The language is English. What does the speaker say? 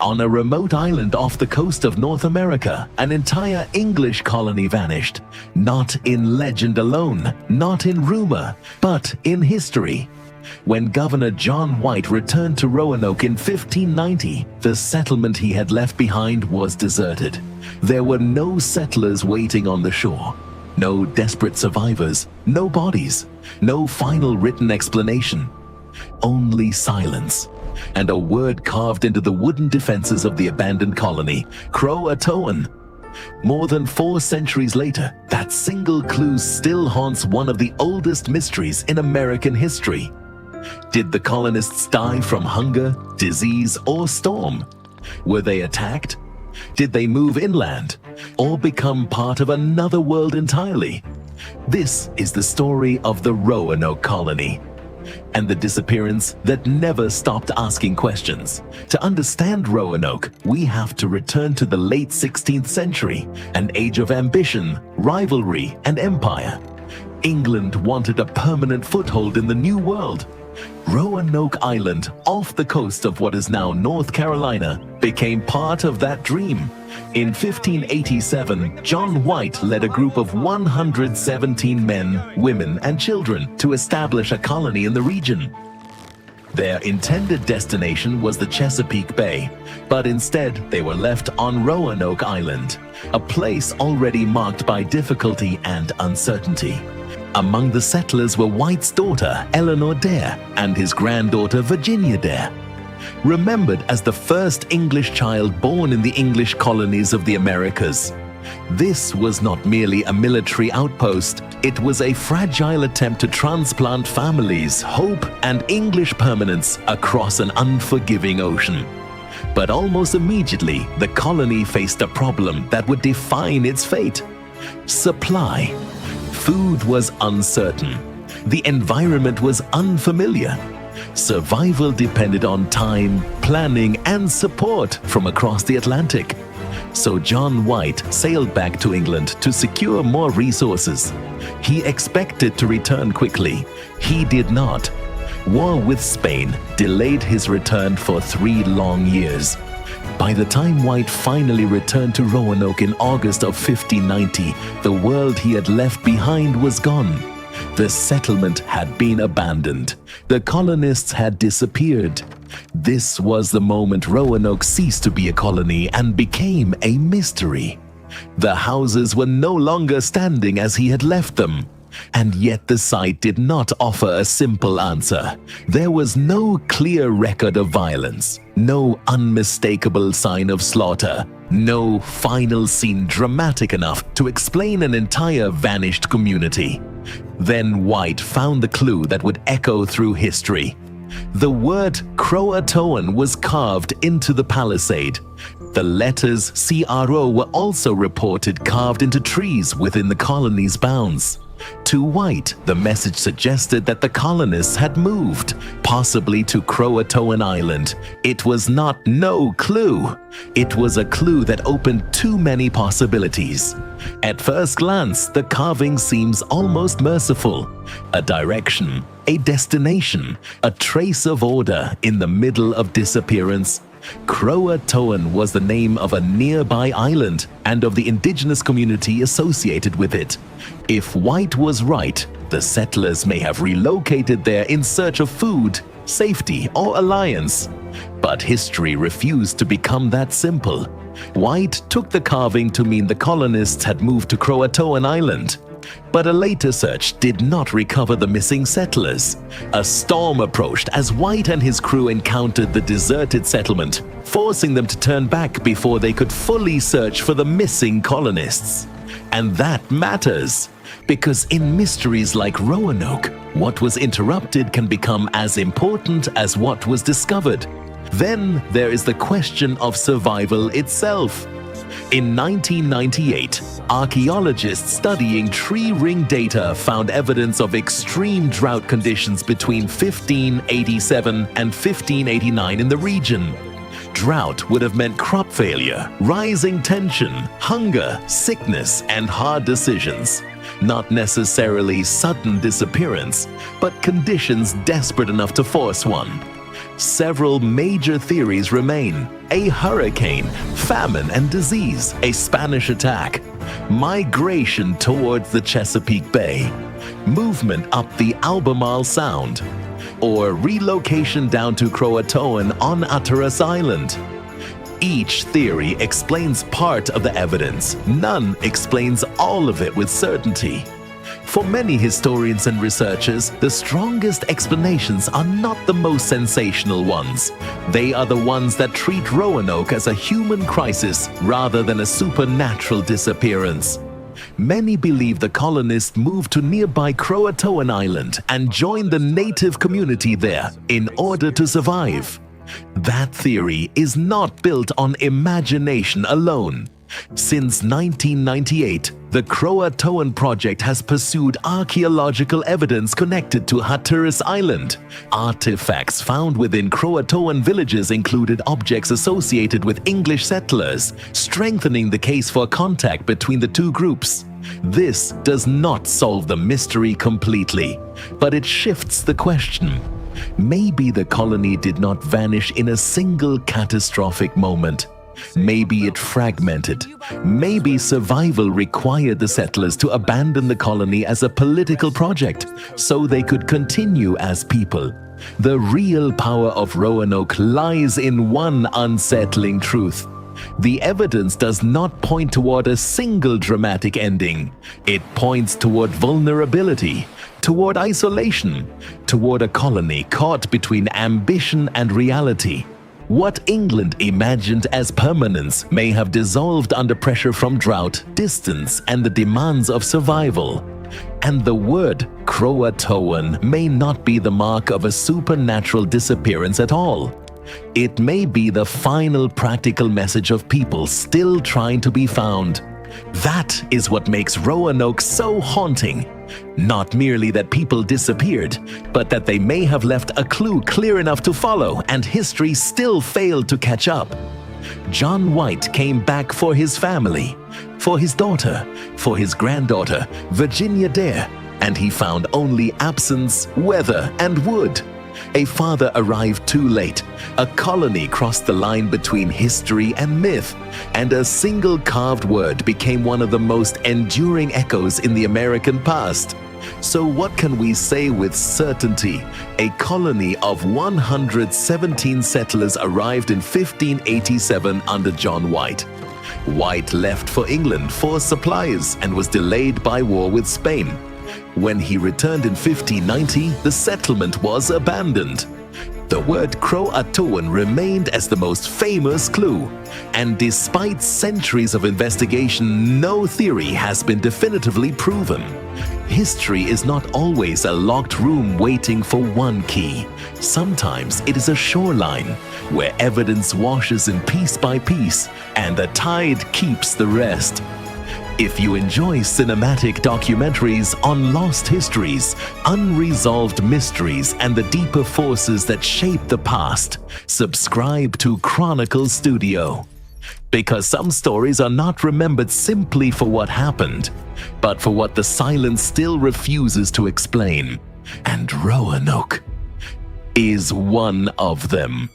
On a remote island off the coast of North America, an entire English colony vanished. Not in legend alone, not in rumor, but in history. When Governor John White returned to Roanoke in 1590, the settlement he had left behind was deserted. There were no settlers waiting on the shore. No desperate survivors, no bodies, no final written explanation. Only silence. And a word carved into the wooden defenses of the abandoned colony, CROATOAN. More than 4 centuries later, that single clue still haunts one of the oldest mysteries in American history. Did the colonists die from hunger, disease, or storm? Were they attacked? Did they move inland, or become part of another world entirely? This is the story of the Roanoke Colony, and the disappearance that never stopped asking questions. To understand Roanoke, we have to return to the late 16th century, an age of ambition, rivalry, and empire. England wanted a permanent foothold in the New World. Roanoke Island, off the coast of what is now North Carolina, became part of that dream. In 1587, John White led a group of 117 men, women, and children to establish a colony in the region. Their intended destination was the Chesapeake Bay, but instead they were left on Roanoke Island, a place already marked by difficulty and uncertainty. Among the settlers were White's daughter, Eleanor Dare, and his granddaughter, Virginia Dare. Remembered as the first English child born in the English colonies of the Americas. This was not merely a military outpost, it was a fragile attempt to transplant families, hope, and English permanence across an unforgiving ocean. But almost immediately, the colony faced a problem that would define its fate: supply. Food was uncertain. The environment was unfamiliar. Survival depended on time, planning, and support from across the Atlantic. So John White sailed back to England to secure more resources. He expected to return quickly. He did not. War with Spain delayed his return for 3 long years. By the time White finally returned to Roanoke in August of 1590, the world he had left behind was gone. The settlement had been abandoned. The colonists had disappeared. This was the moment Roanoke ceased to be a colony and became a mystery. The houses were no longer standing as he had left them. And yet the site did not offer a simple answer. There was no clear record of violence, no unmistakable sign of slaughter, no final scene dramatic enough to explain an entire vanished community. Then White found the clue that would echo through history. The word CROATOAN was carved into the palisade. The letters CRO were also reported carved into trees within the colony's bounds. To White, the message suggested that the colonists had moved, possibly to CROATOAN Island. It was not no clue. It was a clue that opened too many possibilities. At first glance, the carving seems almost merciful. A direction, a destination, a trace of order in the middle of disappearance. CROATOAN was the name of a nearby island and of the indigenous community associated with it. If White was right, the settlers may have relocated there in search of food, safety, or alliance. But history refused to become that simple. White took the carving to mean the colonists had moved to CROATOAN Island. But a later search did not recover the missing settlers. A storm approached as White and his crew encountered the deserted settlement, forcing them to turn back before they could fully search for the missing colonists. And that matters, because in mysteries like Roanoke, what was interrupted can become as important as what was discovered. Then there is the question of survival itself. In 1998, archaeologists studying tree ring data found evidence of extreme drought conditions between 1587 and 1589 in the region. Drought would have meant crop failure, rising tension, hunger, sickness, and hard decisions. Not necessarily sudden disappearance, but conditions desperate enough to force one. several major theories remain: a hurricane, famine and disease, a Spanish attack, migration towards the Chesapeake Bay, movement up the Albemarle Sound, or relocation down to CROATOAN on Hatteras Island. Each theory explains part of the evidence. None explains all of it with certainty. For many historians and researchers, the strongest explanations are not the most sensational ones. They are the ones that treat Roanoke as a human crisis rather than a supernatural disappearance. Many believe the colonists moved to nearby CROATOAN Island and joined the native community there in order to survive. That theory is not built on imagination alone. Since 1998, the CROATOAN project has pursued archaeological evidence connected to Hatteras Island. Artifacts found within CROATOAN villages included objects associated with English settlers, strengthening the case for contact between the two groups. This does not solve the mystery completely, but it shifts the question. Maybe the colony did not vanish in a single catastrophic moment. Maybe it fragmented. Maybe survival required the settlers to abandon the colony as a political project so they could continue as people. The real power of Roanoke lies in one unsettling truth. The evidence does not point toward a single dramatic ending. It points toward vulnerability, toward isolation, toward a colony caught between ambition and reality. What England imagined as permanence may have dissolved under pressure from drought, distance, and the demands of survival. And the word CROATOAN may not be the mark of a supernatural disappearance at all. It may be the final practical message of people still trying to be found. That is what makes Roanoke so haunting. Not merely that people disappeared, but that they may have left a clue clear enough to follow and history still failed to catch up. John White came back for his family, for his daughter, for his granddaughter, Virginia Dare, and he found only absence, weather, and wood. A father arrived too late. A colony crossed the line between history and myth, and a single carved word became one of the most enduring echoes in the American past. So what can we say with certainty? A colony of 117 settlers arrived in 1587 under John White. White left for England for supplies and was delayed by war with Spain. When he returned in 1590, the settlement was abandoned. The word CROATOAN remained as the most famous clue, and despite centuries of investigation, no theory has been definitively proven. History is not always a locked room waiting for one key. Sometimes it is a shoreline where evidence washes in piece by piece, and the tide keeps the rest. If you enjoy cinematic documentaries on lost histories, unresolved mysteries, and the deeper forces that shape the past, subscribe to Chronicle Studio. Because some stories are not remembered simply for what happened, but for what the silence still refuses to explain. And Roanoke is one of them.